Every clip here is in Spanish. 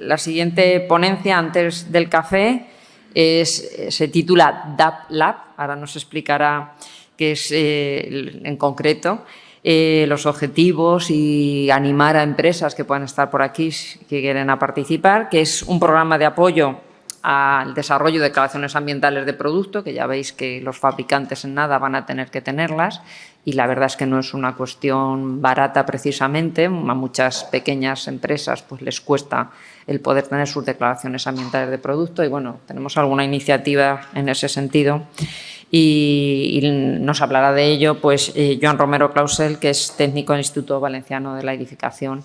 La siguiente ponencia antes del café se titula DAP Lab. Ahora nos explicará qué es en concreto los objetivos y animar a empresas que puedan estar por aquí, que quieren participar, que es un programa de apoyo al desarrollo de declaraciones ambientales de producto, que ya veis que los fabricantes en nada van a tener que tenerlas, y la verdad es que no es una cuestión barata precisamente. A muchas pequeñas empresas pues les cuesta el poder tener sus declaraciones ambientales de producto y, bueno, tenemos alguna iniciativa en ese sentido. Y nos hablará de ello pues Joan Romero Clausel, que es técnico del Instituto Valenciano de la Edificación.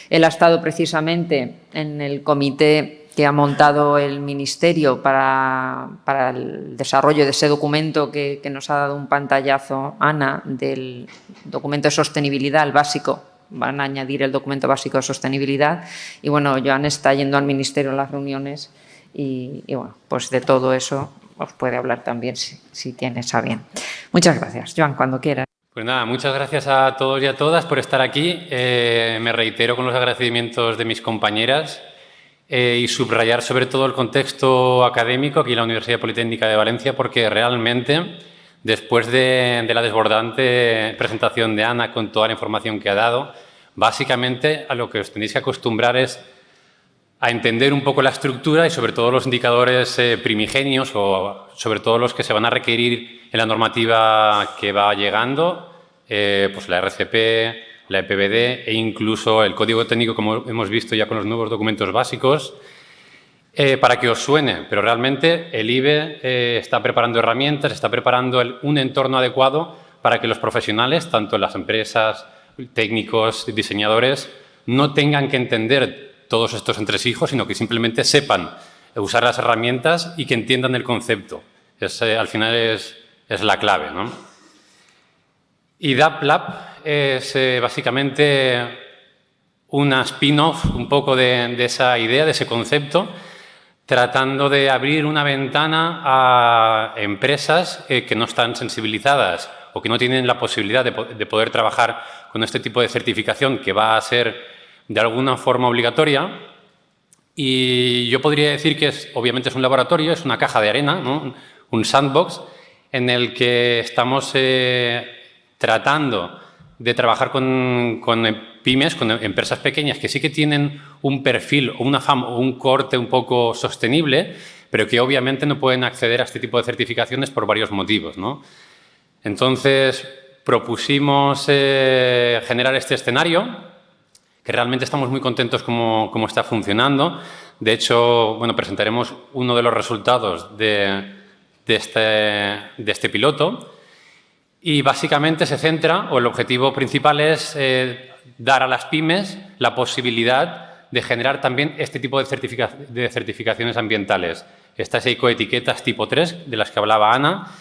Él ha estado precisamente en el comité que ha montado el Ministerio para el desarrollo de ese documento que nos ha dado un pantallazo Ana, del documento de sostenibilidad, el básico. Van a añadir el documento básico de sostenibilidad. Y, bueno, Joan está yendo al Ministerio en las reuniones y bueno, pues de todo eso os puede hablar también si tienes a bien. Muchas gracias, Joan, cuando quieras. Pues nada, muchas gracias a todos y a todas por estar aquí. Me reitero con los agradecimientos de mis compañeras y subrayar sobre todo el contexto académico aquí en la Universidad Politécnica de Valencia, porque realmente, después de la desbordante presentación de Ana con toda la información que ha dado, básicamente a lo que os tenéis que acostumbrar es a entender un poco la estructura y sobre todo los indicadores primigenios o sobre todo los que se van a requerir en la normativa que va llegando, pues la RCP, la EPBD e incluso el código técnico, como hemos visto ya con los nuevos documentos básicos, para que os suene. Pero realmente el IBE está preparando herramientas, está preparando un entorno adecuado para que los profesionales, tanto las empresas, técnicos, diseñadores, no tengan que entender todos estos entresijos, sino que simplemente sepan usar las herramientas y que entiendan el concepto. Al final es la clave, ¿no? Y DAP Lab es básicamente una spin-off un poco de esa idea, de ese concepto, tratando de abrir una ventana a empresas que no están sensibilizadas o que no tienen la posibilidad de poder trabajar con este tipo de certificación que va a ser de alguna forma obligatoria. Y yo podría decir que obviamente es un laboratorio, es una caja de arena, ¿no? Un sandbox en el que estamos tratando de trabajar con pymes, con empresas pequeñas que sí que tienen un perfil o una fama o un corte un poco sostenible, pero que obviamente no pueden acceder a este tipo de certificaciones por varios motivos, ¿no? Entonces, propusimos generar este escenario, que realmente estamos muy contentos cómo está funcionando. De hecho, bueno, presentaremos uno de los resultados de este piloto y básicamente se centra, o el objetivo principal es dar a las pymes la posibilidad de generar también este tipo de certificaciones ambientales. Estas ecoetiquetas tipo 3 de las que hablaba Ana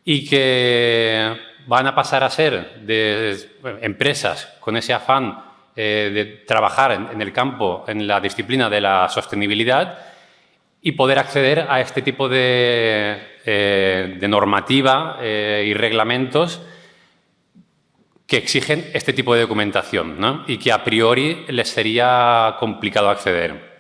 y que van a pasar a ser de empresas con ese afán de trabajar en el campo, en la disciplina de la sostenibilidad y poder acceder a este tipo de normativa y reglamentos que exigen este tipo de documentación, ¿no? Y que a priori les sería complicado acceder.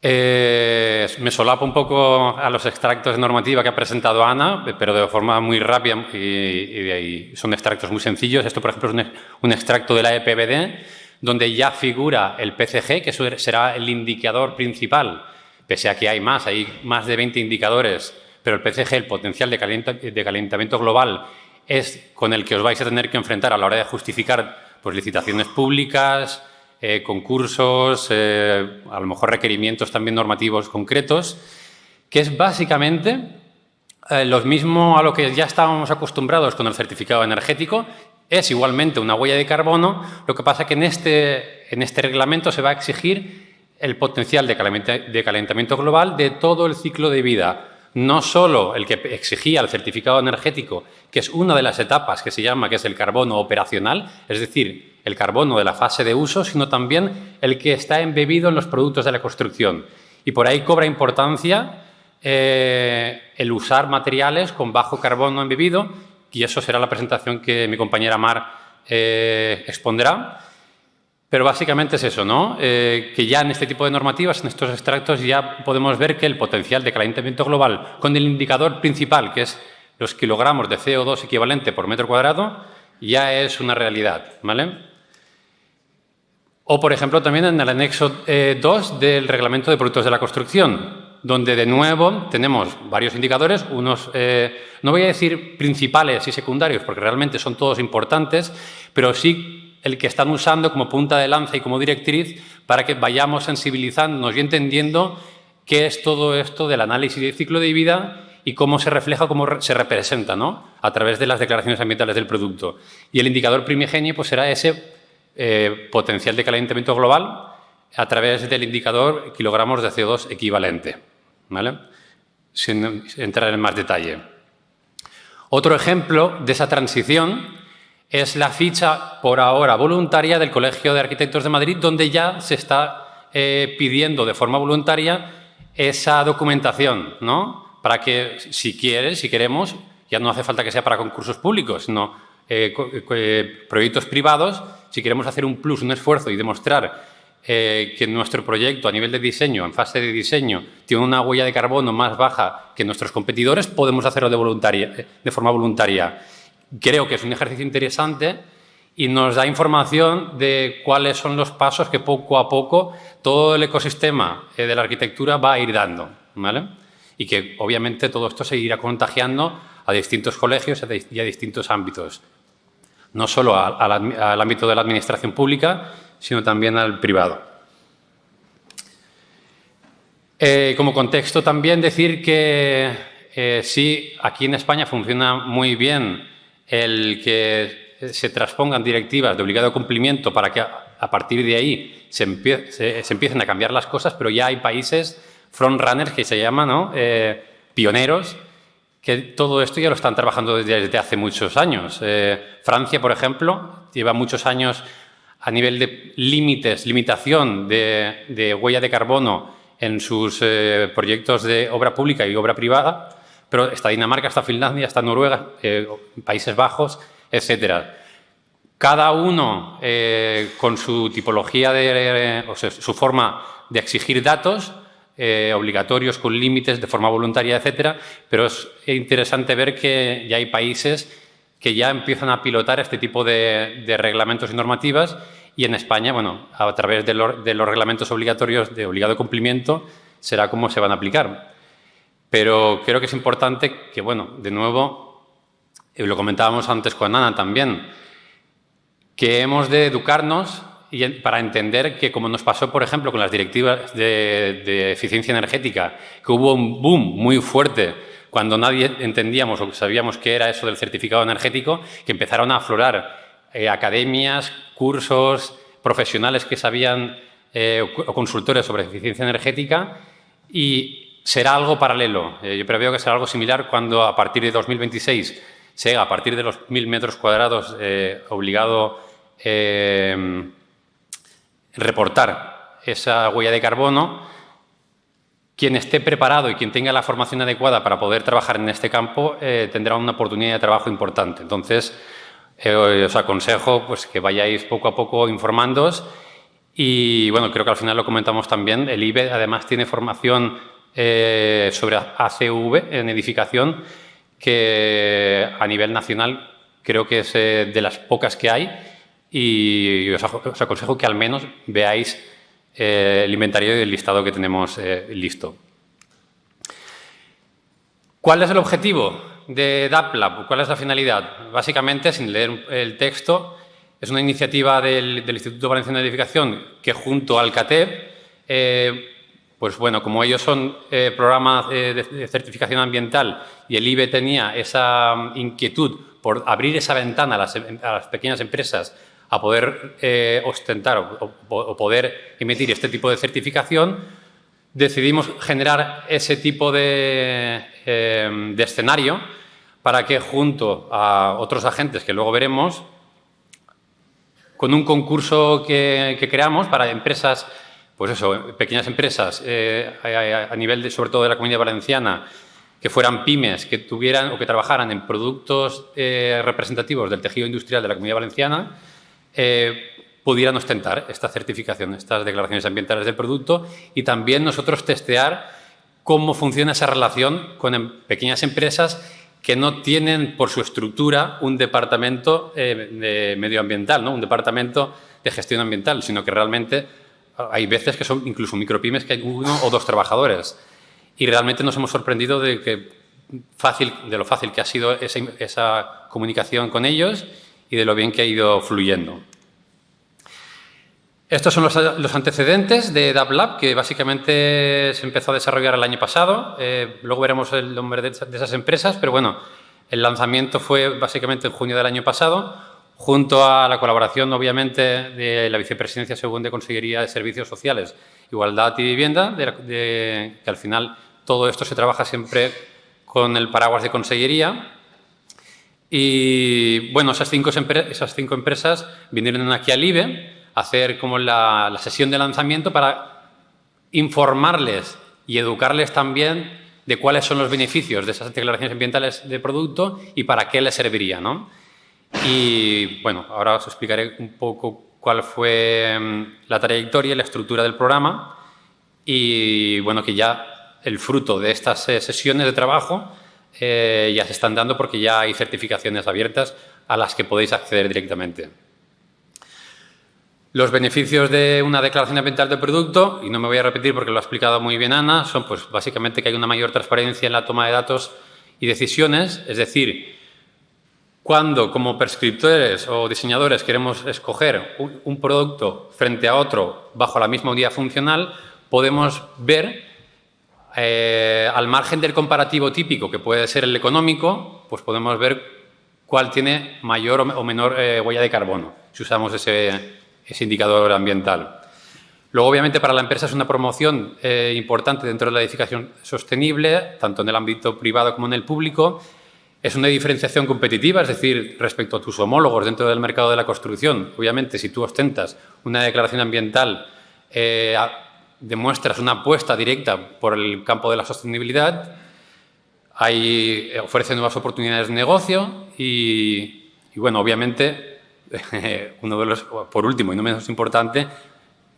Me solapo un poco a los extractos de normativa que ha presentado Ana, pero de forma muy rápida y son extractos muy sencillos. Esto, por ejemplo, es un extracto de la EPBD, donde ya figura el PCG, que será el indicador principal, pese a que hay más de 20 indicadores, pero el PCG, el potencial de calentamiento global, es con el que os vais a tener que enfrentar a la hora de justificar pues, licitaciones públicas, concursos, a lo mejor requerimientos también normativos concretos, que es básicamente lo mismo a lo que ya estábamos acostumbrados con el certificado energético. Es igualmente una huella de carbono, lo que pasa que en este reglamento se va a exigir el potencial de calentamiento global de todo el ciclo de vida, no solo el que exigía el certificado energético, que es una de las etapas que es el carbono operacional, es decir, el carbono de la fase de uso, sino también el que está embebido en los productos de la construcción. Y por ahí cobra importancia el usar materiales con bajo carbono embebido, y eso será la presentación que mi compañera Mar expondrá. Pero básicamente es eso, ¿no? Que ya en este tipo de normativas, en estos extractos, ya podemos ver que el potencial de calentamiento global con el indicador principal, que es los kilogramos de CO2 equivalente por metro cuadrado, ya es una realidad, ¿vale? O, por ejemplo, también en el anexo 2 del Reglamento de Productos de la Construcción, donde, de nuevo, tenemos varios indicadores, unos, no voy a decir principales y secundarios, porque realmente son todos importantes, pero sí el que están usando como punta de lanza y como directriz para que vayamos sensibilizándonos y entendiendo qué es todo esto del análisis de ciclo de vida y cómo se refleja, cómo se representa, ¿no? A través de las declaraciones ambientales del producto. Y el indicador primigenio pues, será ese potencial de calentamiento global a través del indicador kilogramos de CO2 equivalente, ¿vale? Sin entrar en más detalle. Otro ejemplo de esa transición es la ficha, por ahora, voluntaria del Colegio de Arquitectos de Madrid, donde ya se está pidiendo de forma voluntaria esa documentación, ¿no? Para que, si queremos, ya no hace falta que sea para concursos públicos, sino proyectos privados, si queremos hacer un plus, un esfuerzo y demostrar que nuestro proyecto a nivel de diseño, en fase de diseño, tiene una huella de carbono más baja que nuestros competidores, podemos hacerlo de forma voluntaria. Creo que es un ejercicio interesante y nos da información de cuáles son los pasos que poco a poco todo el ecosistema de la arquitectura va a ir dando, ¿vale? Y que obviamente todo esto se irá contagiando a distintos colegios y a distintos ámbitos, no solo al ámbito de la administración pública, sino también al privado. Como contexto también decir que sí, aquí en España funciona muy bien el que se transpongan directivas de obligado cumplimiento para que a partir de ahí se empiecen a cambiar las cosas, pero ya hay países frontrunners que se llaman, ¿no? Pioneros, que todo esto ya lo están trabajando desde hace muchos años. Francia, por ejemplo, lleva muchos años a nivel de limitación de huella de carbono en sus proyectos de obra pública y obra privada, pero está Dinamarca, está Finlandia, está Noruega, Países Bajos, etcétera. Cada uno con su tipología, o sea, su forma de exigir datos, obligatorios, con límites, de forma voluntaria, etcétera, pero es interesante ver que ya hay países que ya empiezan a pilotar este tipo de reglamentos y normativas, y en España, bueno, a través de los reglamentos obligatorios de obligado cumplimiento, será cómo se van a aplicar. Pero creo que es importante que, bueno, de nuevo, lo comentábamos antes con Ana también, que hemos de educarnos para entender que, como nos pasó, por ejemplo, con las directivas de eficiencia energética, que hubo un boom muy fuerte cuando nadie entendíamos o sabíamos qué era eso del certificado energético, que empezaron a aflorar academias, cursos, profesionales que sabían o consultores sobre eficiencia energética, y será algo paralelo. Yo preveo que será algo similar cuando a partir de 2026 se haga a partir de los 1.000 metros cuadrados obligado reportar esa huella de carbono. Quien esté preparado y quien tenga la formación adecuada para poder trabajar en este campo tendrá una oportunidad de trabajo importante. Entonces, os aconsejo pues, que vayáis poco a poco informándoos y, bueno, creo que al final lo comentamos también. El IBE, además, tiene formación sobre ACV en edificación, que a nivel nacional creo que es de las pocas que hay, y os aconsejo que al menos veáis el inventario y el listado que tenemos listo. ¿Cuál es el objetivo de DAPLab? ¿Cuál es la finalidad? Básicamente, sin leer el texto, es una iniciativa del Instituto Valenciano de Edificación que, junto al CATEB, pues bueno, como ellos son programas de certificación ambiental y el IBE tenía esa inquietud por abrir esa ventana a las pequeñas empresas a poder ostentar o poder emitir este tipo de certificación, decidimos generar ese tipo de escenario para que, junto a otros agentes que luego veremos, con un concurso que creamos para empresas, pues eso, pequeñas empresas a nivel sobre todo de la Comunidad Valenciana, que fueran pymes, que tuvieran o que trabajaran en productos representativos del tejido industrial de la Comunidad Valenciana, pudieran ostentar esta certificación, estas declaraciones ambientales del producto, y también nosotros testear cómo funciona esa relación con pequeñas empresas que no tienen por su estructura un departamento de medioambiental, ¿no? Un departamento de gestión ambiental, sino que realmente hay veces que son incluso micropymes que hay 1 o 2 trabajadores. Y realmente nos hemos sorprendido de lo fácil que ha sido esa comunicación con ellos y de lo bien que ha ido fluyendo. Estos son los antecedentes de DAP Lab, que básicamente se empezó a desarrollar el año pasado. Luego veremos el nombre de esas empresas, pero bueno, el lanzamiento fue básicamente en junio del año pasado, junto a la colaboración, obviamente, de la Vicepresidencia Segunda de Consellería de Servicios Sociales, Igualdad y Vivienda, que al final todo esto se trabaja siempre con el paraguas de Consellería. Y bueno, esas cinco empresas vinieron aquí al IBE a hacer como la sesión de lanzamiento para informarles y educarles también de cuáles son los beneficios de esas declaraciones ambientales de producto y para qué les serviría, ¿no? Y bueno, ahora os explicaré un poco cuál fue la trayectoria y la estructura del programa, y bueno, que ya el fruto de estas sesiones de trabajo ya se están dando, porque ya hay certificaciones abiertas a las que podéis acceder directamente. Los beneficios de una declaración ambiental de producto, y no me voy a repetir porque lo ha explicado muy bien Ana, son pues básicamente que hay una mayor transparencia en la toma de datos y decisiones, es decir, cuando como prescriptores o diseñadores queremos escoger un producto frente a otro bajo la misma unidad funcional, podemos ver, al margen del comparativo típico, que puede ser el económico, pues podemos ver cuál tiene mayor o menor huella de carbono, si usamos ese indicador ambiental. Luego, obviamente, para la empresa es una promoción importante dentro de la edificación sostenible, tanto en el ámbito privado como en el público. Es una diferenciación competitiva, es decir, respecto a tus homólogos dentro del mercado de la construcción. Obviamente, si tú ostentas una declaración ambiental, demuestras una apuesta directa por el campo de la sostenibilidad, ofrece nuevas oportunidades de negocio y bueno, obviamente, por último y no menos importante,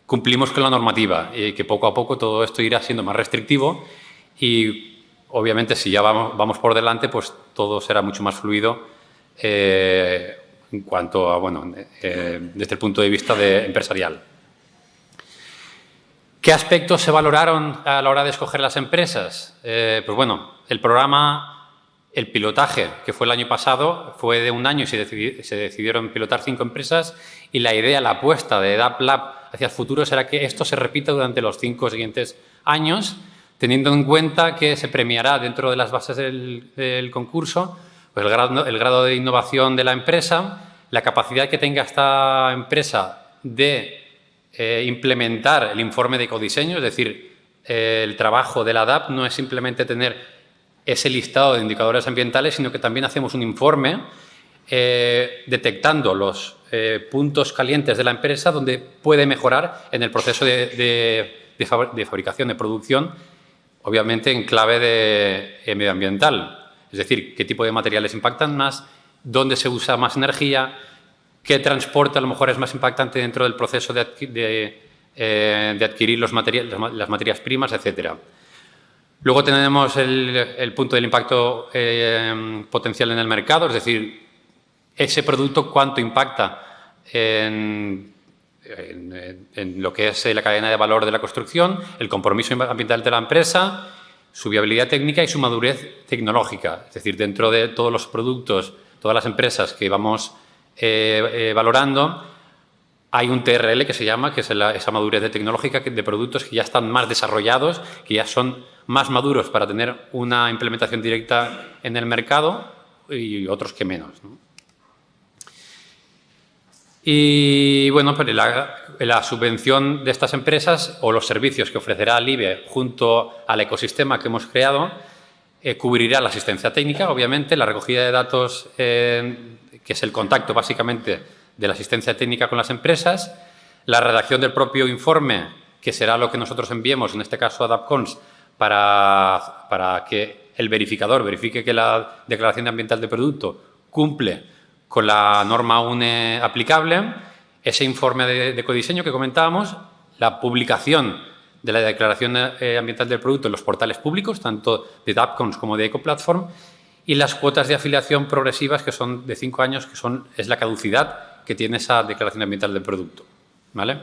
cumplimos con la normativa y que poco a poco todo esto irá siendo más restrictivo y obviamente si ya vamos por delante, pues todo será mucho más fluido en cuanto a, bueno, desde el punto de vista empresarial. ¿Qué aspectos se valoraron a la hora de escoger las empresas? Pues bueno, el programa, el pilotaje, que fue el año pasado, fue de 1 año y se decidieron pilotar 5 empresas, y la idea, la apuesta de DAP Lab hacia el futuro será que esto se repita durante los 5 siguientes años, teniendo en cuenta que se premiará dentro de las bases del concurso pues el grado de innovación de la empresa, la capacidad que tenga esta empresa de implementar el informe de ecodiseño, es decir, el trabajo de la DAP no es simplemente tener ese listado de indicadores ambientales, sino que también hacemos un informe detectando los puntos calientes de la empresa donde puede mejorar en el proceso de fabricación, de producción, obviamente en clave de medioambiental. Es decir, qué tipo de materiales impactan más, dónde se usa más energía, qué transporte a lo mejor es más impactante dentro del proceso de adquirir las materias primas, etcétera. Luego tenemos el punto del impacto potencial en el mercado, es decir, ese producto cuánto impacta en lo que es la cadena de valor de la construcción, el compromiso ambiental de la empresa, su viabilidad técnica y su madurez tecnológica. Es decir, dentro de todos los productos, todas las empresas que vamos valorando, hay un TRL que se llama, que es esa madurez tecnológica de productos que ya están más desarrollados, que ya son más maduros para tener una implementación directa en el mercado, y otros que menos, ¿no? Y bueno, pues la subvención de estas empresas o los servicios que ofrecerá el IBE junto al ecosistema que hemos creado cubrirá la asistencia técnica, obviamente, la recogida de datos, que es el contacto básicamente de la asistencia técnica con las empresas, la redacción del propio informe, que será lo que nosotros enviemos, en este caso a DAPCONS, para que el verificador verifique que la declaración ambiental de producto cumple con la norma UNE aplicable, ese informe de ecodiseño que comentábamos, la publicación de la declaración ambiental del producto en los portales públicos, tanto de DAPCONS como de Ecoplatform, y las cuotas de afiliación progresivas, que son de 5 años, que es la caducidad que tiene esa declaración ambiental del producto, ¿vale?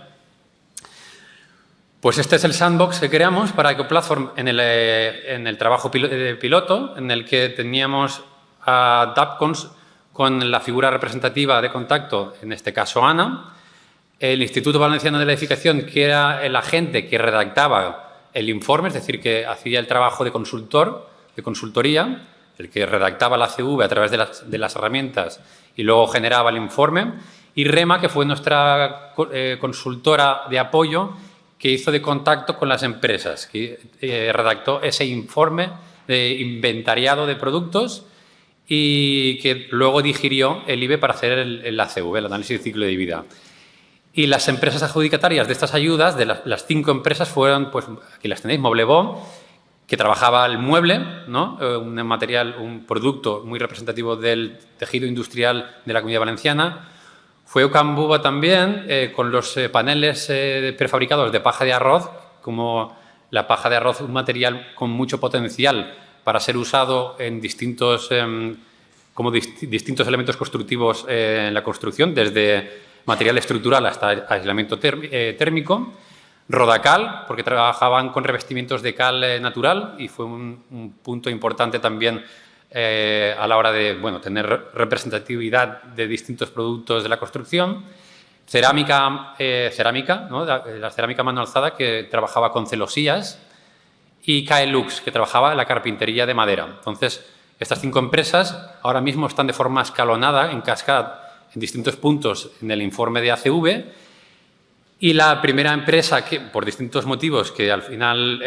Pues este es el sandbox que creamos para Ecoplatform en el trabajo piloto, en el que teníamos a DAPCONS con la figura representativa de contacto, en este caso Ana, el Instituto Valenciano de la Edificación, que era el agente que redactaba el informe, es decir, que hacía el trabajo de consultoría, el que redactaba la CV a través de las herramientas y luego generaba el informe, y REMA, que fue nuestra consultora de apoyo, que hizo de contacto con las empresas, que redactó ese informe de inventariado de productos y que luego digirió el IBE para hacer el ACV, el análisis de ciclo de vida. Y las empresas adjudicatarias de estas ayudas, de las 5 empresas, fueron, pues aquí las tenéis, Moblebó, que trabajaba el mueble, ¿no? Un producto muy representativo del tejido industrial de la Comunidad Valenciana. Fue Ocambuba también, con los paneles prefabricados de paja de arroz, como la paja de arroz, un material con mucho potencial para ser usado en distintos elementos constructivos en la construcción, desde material estructural hasta aislamiento térmico. Rodacal, porque trabajaban con revestimientos de cal natural y fue un punto importante también a la hora de tener representatividad de distintos productos de la construcción. Cerámica, ¿no? La cerámica mano alzada, que trabajaba con celosías, y Caelux, que trabajaba en la carpintería de madera. Entonces, estas 5 empresas ahora mismo están de forma escalonada, en cascada, en distintos puntos en el informe de ACV, y la primera empresa que, por distintos motivos, que al final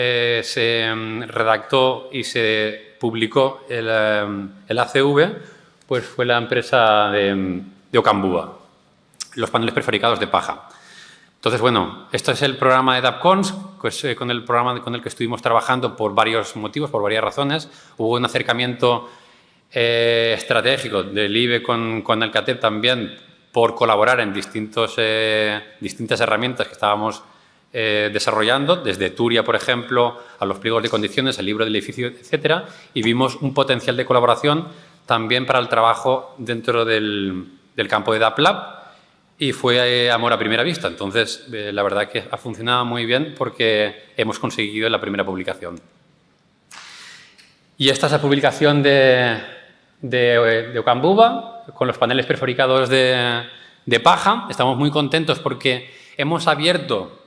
se redactó y se publicó el ACV, pues fue la empresa de Ocambuba, los paneles prefabricados de paja. Entonces, esto es el programa de DAPCONS, pues, con el programa con el que estuvimos trabajando por varios motivos, por varias razones. Hubo un acercamiento estratégico del IBE con el CATEP también, por colaborar en distintas herramientas que estábamos desarrollando, desde Turia, por ejemplo, a los pliegos de condiciones, el libro del edificio, etcétera, y vimos un potencial de colaboración también para el trabajo dentro del campo de DAPLab, y fue amor a primera vista. Entonces, la verdad que ha funcionado muy bien porque hemos conseguido la primera publicación. Y esta es la publicación de Ocambuba, con los paneles prefabricados de paja. Estamos muy contentos porque hemos abierto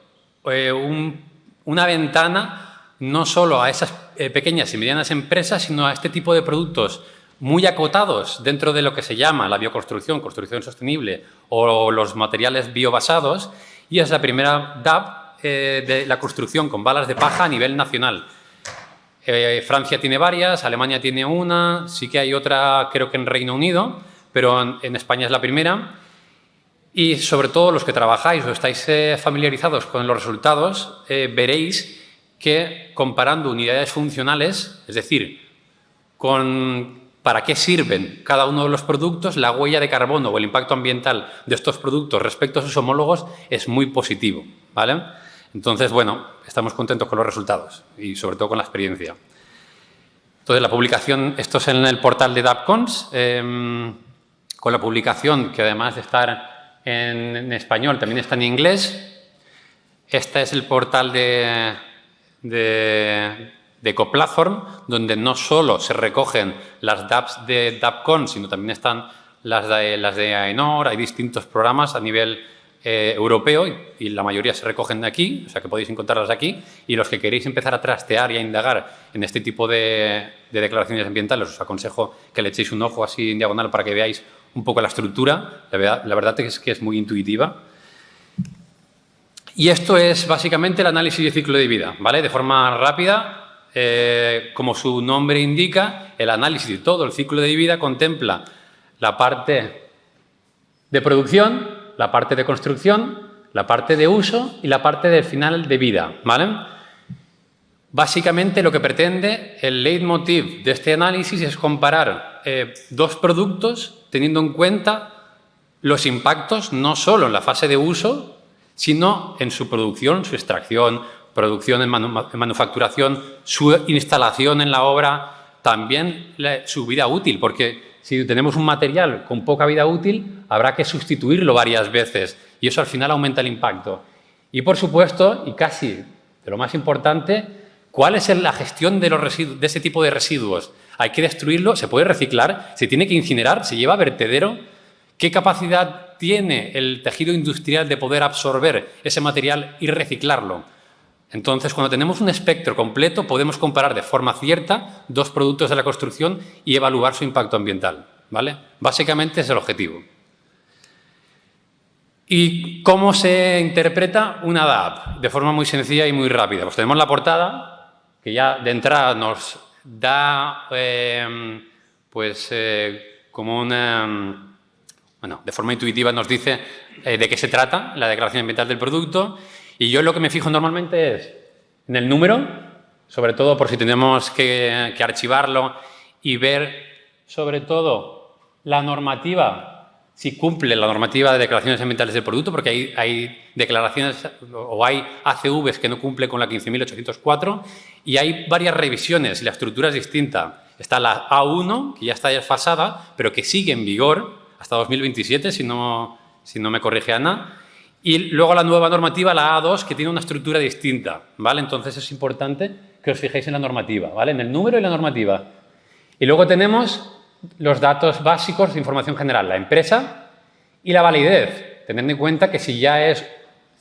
una ventana no solo a esas pequeñas y medianas empresas, sino a este tipo de productos muy acotados dentro de lo que se llama la bioconstrucción, construcción sostenible, o los materiales biobasados, y es la primera DAP de la construcción con balas de paja a nivel nacional. Francia tiene varias, Alemania tiene una, sí que hay otra, creo que en Reino Unido, pero en España es la primera. Y sobre todo los que trabajáis o estáis familiarizados con los resultados, veréis que comparando unidades funcionales, es decir, para qué sirven cada uno de los productos, la huella de carbono o el impacto ambiental de estos productos respecto a sus homólogos es muy positivo, ¿vale? Entonces, estamos contentos con los resultados y sobre todo con la experiencia. Entonces, la publicación, esto es en el portal de DAPCONS, con la publicación, que además de estar en español, también está en inglés. Este es el portal de Ecoplatform, donde no solo se recogen las DAPs de DAPCONS, sino también están las de AENOR. Hay distintos programas a nivel europeo y la mayoría se recogen de aquí, o sea que podéis encontrarlas aquí, y los que queréis empezar a trastear y a indagar en este tipo de declaraciones ambientales, os aconsejo que le echéis un ojo así en diagonal para que veáis un poco la estructura. La verdad es que es muy intuitiva. Y esto es básicamente el análisis de ciclo de vida, ¿vale? De forma rápida, como su nombre indica, el análisis de todo el ciclo de vida contempla la parte de producción, la parte de construcción, la parte de uso y la parte del final de vida, ¿vale? Básicamente lo que pretende el leitmotiv de este análisis es comparar 2 productos teniendo en cuenta los impactos no solo en la fase de uso, sino en su producción, su extracción, producción en manufacturación, su instalación en la obra, también su vida útil, porque si tenemos un material con poca vida útil, habrá que sustituirlo varias veces y eso al final aumenta el impacto. Y por supuesto, y casi de lo más importante, ¿cuál es la gestión de ese tipo de residuos? Hay que destruirlo, se puede reciclar, se tiene que incinerar, se lleva a vertedero. ¿Qué capacidad tiene el tejido industrial de poder absorber ese material y reciclarlo? Entonces, cuando tenemos un espectro completo, podemos comparar de forma cierta dos productos de la construcción y evaluar su impacto ambiental, ¿vale? Básicamente es el objetivo. ¿Y cómo se interpreta una DAP? De forma muy sencilla y muy rápida. Pues tenemos la portada, que ya de entrada nos da como una... Bueno, de forma intuitiva nos dice de qué se trata la declaración ambiental del producto. Y yo lo que me fijo normalmente es en el número, sobre todo por si tenemos que archivarlo y ver sobre todo la normativa, si cumple la normativa de declaraciones ambientales del producto, porque hay declaraciones o hay ACVs que no cumplen con la 15.804 y hay varias revisiones y la estructura es distinta. Está la A1, que ya está desfasada, pero que sigue en vigor hasta 2027, si no me corrige Ana. Y luego la nueva normativa, la A2, que tiene una estructura distinta, ¿vale? Entonces es importante que os fijéis en la normativa, ¿vale? En el número y la normativa. Y luego tenemos los datos básicos de información general, la empresa y la validez. Teniendo en cuenta que si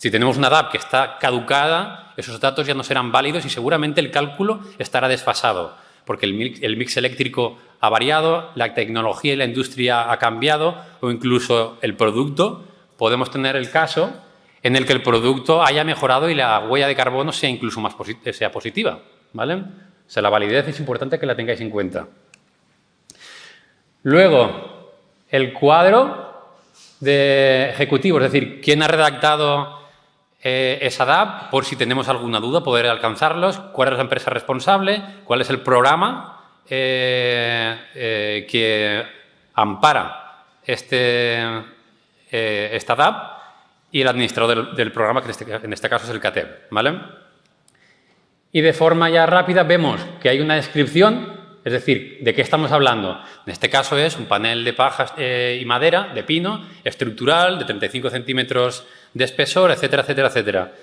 tenemos una DAP que está caducada, esos datos ya no serán válidos y seguramente el cálculo estará desfasado, porque el mix eléctrico ha variado, la tecnología y la industria ha cambiado o incluso el producto. Podemos tener el caso en el que el producto haya mejorado y la huella de carbono sea incluso sea positiva, ¿vale? O sea, la validez es importante que la tengáis en cuenta. Luego, el cuadro de ejecutivo, es decir, quién ha redactado esa DAP, por si tenemos alguna duda, poder alcanzarlos, cuál es la empresa responsable, cuál es el programa que ampara esta DAP y el administrador del programa, que en este caso es el CATEB, ¿vale? Y de forma ya rápida vemos que hay una descripción, es decir, ¿de qué estamos hablando? En este caso es un panel de paja y madera, de pino, estructural, de 35 centímetros de espesor, etcétera, etcétera, etcétera.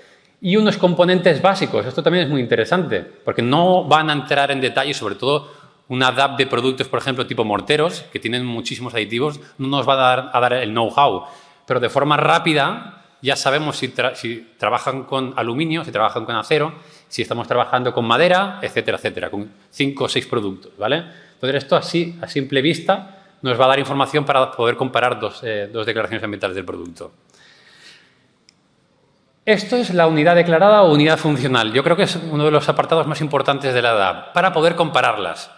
Y unos componentes básicos, esto también es muy interesante, porque no van a entrar en detalle, sobre todo una DAP de productos, por ejemplo, tipo morteros, que tienen muchísimos aditivos, no nos va a dar el know-how, pero de forma rápida ya sabemos si trabajan con aluminio, si trabajan con acero, si estamos trabajando con madera, etcétera, etcétera, con 5 o 6 productos, ¿vale? Entonces, esto así, a simple vista, nos va a dar información para poder comparar dos declaraciones ambientales del producto. Esto es la unidad declarada o unidad funcional. Yo creo que es uno de los apartados más importantes de la DAP, para poder compararlas,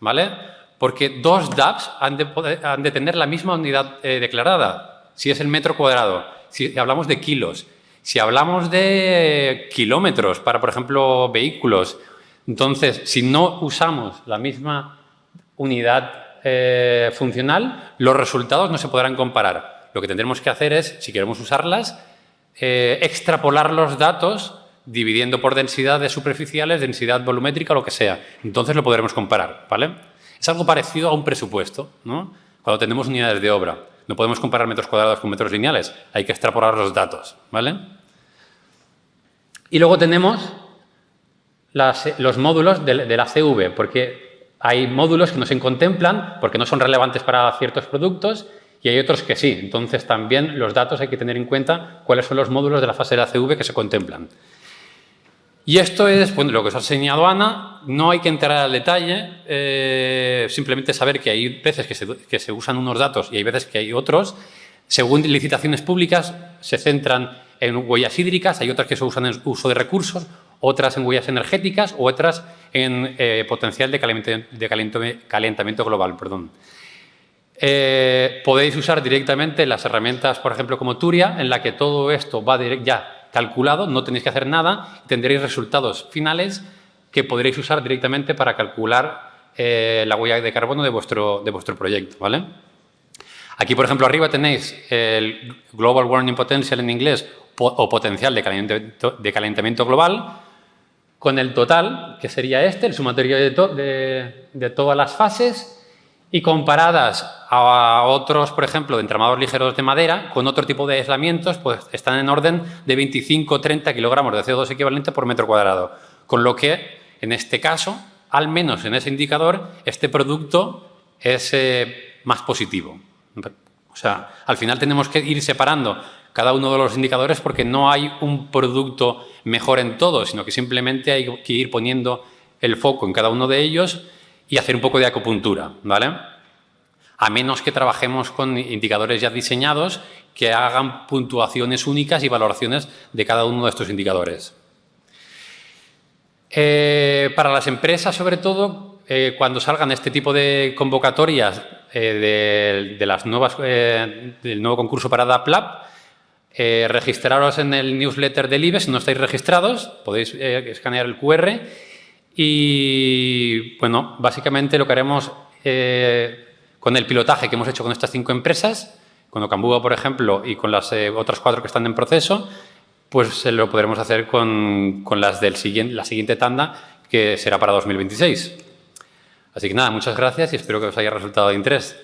¿vale? Porque dos DAPs han de tener la misma unidad declarada. Si es el metro cuadrado, si hablamos de kilos, si hablamos de kilómetros para, por ejemplo, vehículos. Entonces, si no usamos la misma unidad funcional, los resultados no se podrán comparar. Lo que tendremos que hacer es, si queremos usarlas, extrapolar los datos dividiendo por densidades superficiales, densidad volumétrica, lo que sea. Entonces lo podremos comparar, ¿vale? Es algo parecido a un presupuesto, ¿no? Cuando tenemos unidades de obra. No podemos comparar metros cuadrados con metros lineales. Hay que extrapolar los datos, ¿vale? Y luego tenemos los módulos del ACV, porque hay módulos que no se contemplan porque no son relevantes para ciertos productos y hay otros que sí. Entonces, también los datos hay que tener en cuenta cuáles son los módulos de la fase del ACV que se contemplan. Y esto es lo que os ha enseñado Ana. No hay que entrar al detalle, simplemente saber que hay veces que se usan unos datos y hay veces que hay otros. Según licitaciones públicas, se centran en huellas hídricas, hay otras que se usan en uso de recursos, otras en huellas energéticas o otras en potencial de calentamiento global. Perdón. Podéis usar directamente las herramientas, por ejemplo, como Turia, en la que todo esto va ya calculado, no tenéis que hacer nada, tendréis resultados finales que podréis usar directamente para calcular la huella de carbono de vuestro proyecto, ¿vale? Aquí, por ejemplo, arriba tenéis el Global Warming Potential en inglés o potencial de calentamiento global, con el total, que sería el sumatorio de todas las fases, y comparadas a otros, por ejemplo, de entramados ligeros de madera, con otro tipo de aislamientos, pues están en orden de 25 o 30 kilogramos de CO2 equivalente por metro cuadrado. Con lo que, en este caso, al menos en ese indicador, este producto es más positivo. O sea, al final tenemos que ir separando cada uno de los indicadores porque no hay un producto mejor en todo, sino que simplemente hay que ir poniendo el foco en cada uno de ellos y hacer un poco de acupuntura, ¿vale? A menos que trabajemos con indicadores ya diseñados que hagan puntuaciones únicas y valoraciones de cada uno de estos indicadores. Para las empresas, sobre todo, cuando salgan este tipo de convocatorias del nuevo concurso para DAP-Lab, registraros en el newsletter del IBEX. Si no estáis registrados, podéis escanear el QR. Y, bueno, básicamente lo que haremos con el pilotaje que hemos hecho con estas 5 empresas, con Ocambúa, por ejemplo, y con las otras 4 que están en proceso, pues lo podremos hacer con las la siguiente tanda, que será para 2026. Así que nada, muchas gracias y espero que os haya resultado de interés.